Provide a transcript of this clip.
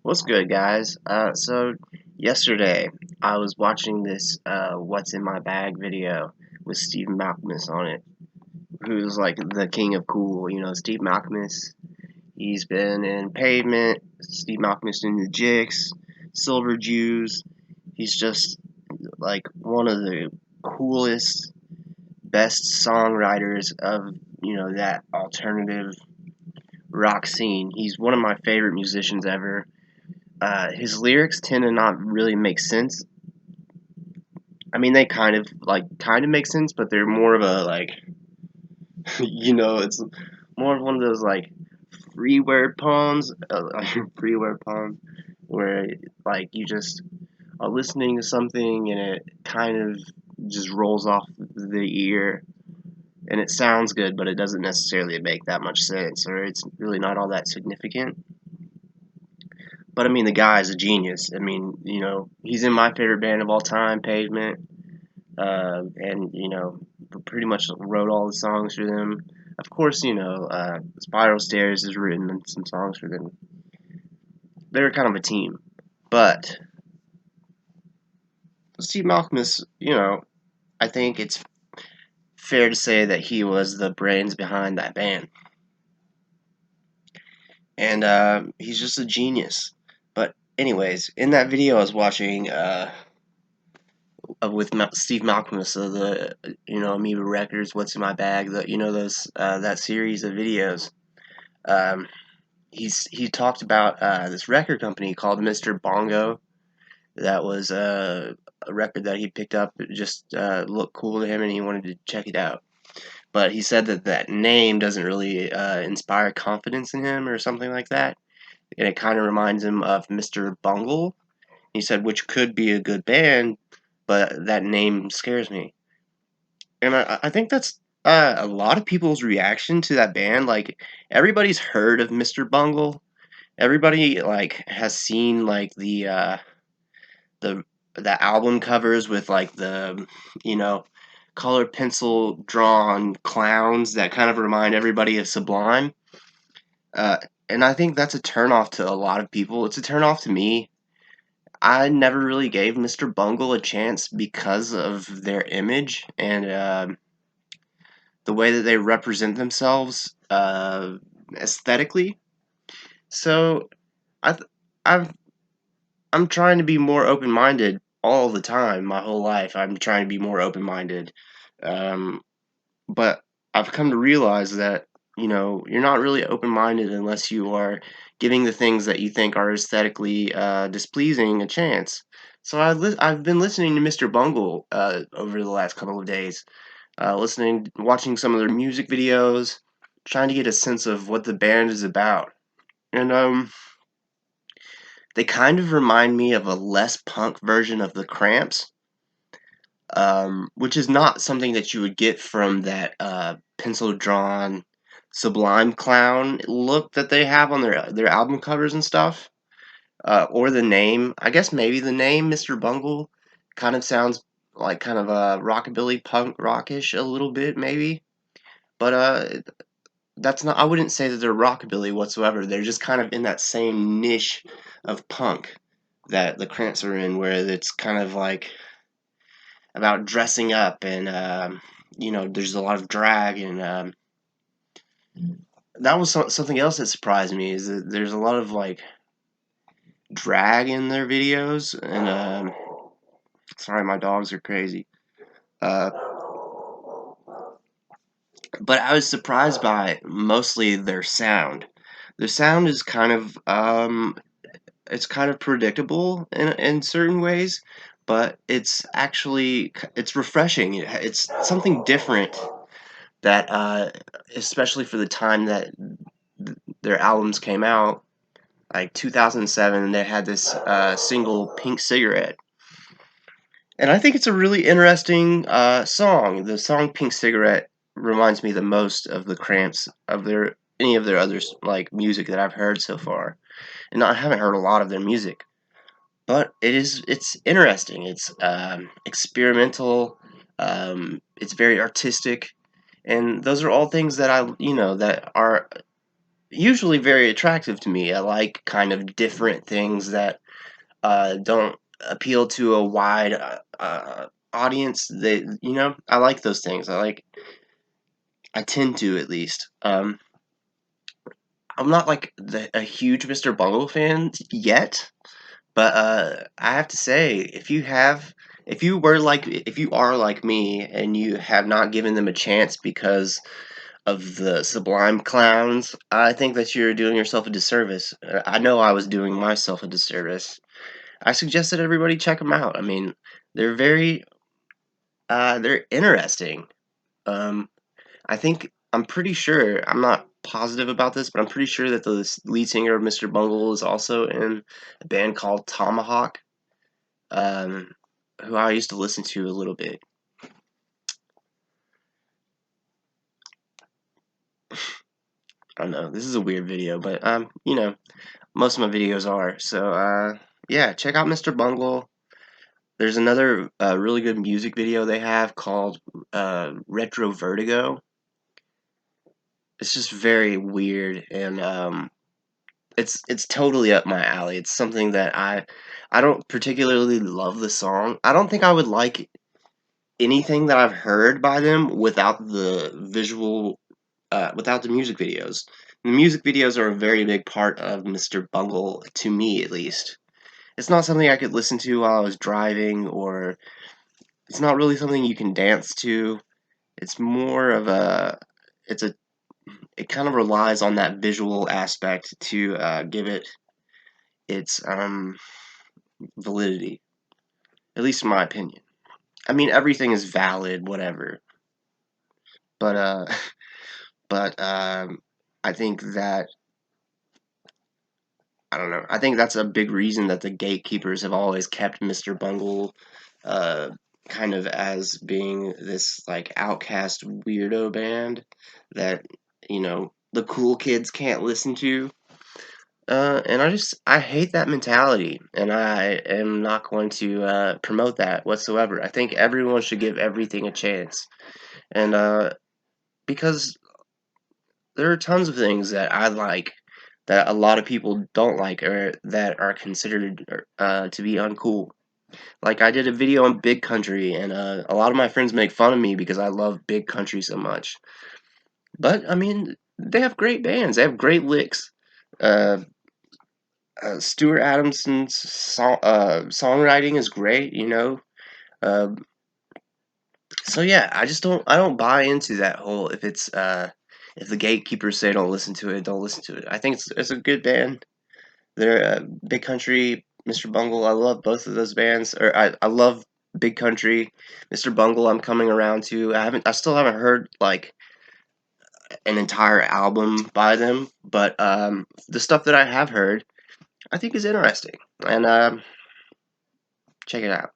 What's good, guys? So yesterday I was watching this "What's in My Bag" video with Steve Malkmus on it, who's like the king of cool. You know, Steve Malkmus. He's been in Pavement. Steve Malkmus in the Jicks, Silver Jews. He's just like one of the coolest, best songwriters of that alternative rock scene. He's one of my favorite musicians ever. His lyrics tend to not really make sense. I mean, they kind of make sense, but they're more of a it's more of one of those like free word poems, free word poem, where like you just are listening to something and it kind of just rolls off the ear and it sounds good, but it doesn't necessarily make that much sense, or it's really not all that significant. But I mean, the guy is a genius. I mean, he's in my favorite band of all time, Pavement, and pretty much wrote all the songs for them. Of course, Spiral Stairs has written some songs for them. They're kind of a team, but Steve Malkmus, I think it's fair to say that he was the brains behind that band, and he's just a genius. But anyways, in that video I was watching. With Steve Malkmus of the Amoeba Records, What's in My Bag, those that series of videos. Um, he talked about this record company called Mr. Bongo. That was a record that he picked up. It just looked cool to him, and he wanted to check it out. But he said that name doesn't really inspire confidence in him, or something like that, and it kind of reminds him of Mr. Bungle. He said, which could be a good band, but that name scares me. And I think that's a lot of people's reaction to that band. Like, everybody's heard of Mr. Bungle. Everybody like has seen like the the album covers with like the you know color pencil drawn clowns that kind of remind everybody of Sublime. Uh, and I think that's a turnoff to a lot of people. It's a turnoff to me. I never really gave Mr. Bungle a chance because of their image and the way that they represent themselves aesthetically. So I th- I've I'm trying to be more open minded all the time. My whole life, I'm trying to be more open minded. Um, but I've come to realize that you're not really open minded unless you are giving the things that you think are aesthetically displeasing a chance. So I've been listening to Mr. Bungle over the last couple of days, watching some of their music videos, trying to get a sense of what the band is about. And they kind of remind me of a less punk version of the Cramps, which is not something that you would get from that pencil drawn Sublime clown look that they have on their album covers and stuff. Or the name. I guess maybe the name Mr. Bungle kind of sounds like kind of a rockabilly punk rockish a little bit maybe. But that's not. I wouldn't say that they're rockabilly whatsoever. They're just kind of in that same niche of punk that the Cramps are in, where it's kind of like about dressing up and there's a lot of drag and that was something else that surprised me is that there's a lot of like drag in their videos and sorry, my dogs are crazy. Uh, but I was surprised by mostly their sound. Their sound is kind of it's kind of predictable in certain ways, but it's refreshing. It's something different that especially for the time that their albums came out, like 2007, they had this single Pink Cigarette. And I think it's a really interesting song. The song Pink Cigarette reminds me the most of the Cramps of their any of their other like music that I've heard so far. And I haven't heard a lot of their music, but it's interesting. It's experimental. It's very artistic, and those are all things that I that are usually very attractive to me. I like kind of different things that don't appeal to a wide audience. I like those things. I tend to, at least. I'm not like a huge Mr. Bungle fan yet, but I have to say, if you are like me and you have not given them a chance because of the Sublime clowns, I think that you're doing yourself a disservice. I know I was doing myself a disservice. I suggest that everybody check them out. I mean, they're they're interesting. Um, I'm pretty sure, I'm not positive about this, but I'm pretty sure that the lead singer of Mr. Bungle is also in a band called Tomahawk, um, who I used to listen to a little bit. I don't know, this is a weird video, but most of my videos are. So yeah, check out Mr. Bungle. There's another really good music video they have called Retro Vertigo. It's just very weird, and it's totally up my alley. It's something that I don't particularly love the song. I don't think I would like anything that I've heard by them without the without the music videos. The music videos are a very big part of Mr. Bungle, to me at least. It's not something I could listen to while I was driving, or it's not really something you can dance to. It's more of it's a, it kind of relies on that visual aspect to give it its validity, at least in my opinion. I mean, everything is valid, whatever, but but I think that I don't know. I think that's a big reason that the gatekeepers have always kept Mr. Bungle uh, kind of as being this like outcast weirdo band that the cool kids can't listen to. And I hate that mentality, and I am not going to promote that whatsoever. I think everyone should give everything a chance, and because there are tons of things that I like that a lot of people don't like, or that are considered to be uncool. Like, I did a video on Big Country, and a lot of my friends make fun of me because I love Big Country so much. But I mean, they have great bands. They have great licks. Uh, Stuart Adamson's songwriting is great, you know. Uh, so yeah, I don't buy into that whole if the gatekeepers say don't listen to it, don't listen to it. I think it's a good band. They're Big Country, Mr. Bungle. I love both of those bands. Or I love Big Country, Mr. Bungle. I'm coming around to. I still haven't heard like an entire album by them, but the stuff that I have heard, I think is interesting. And check it out.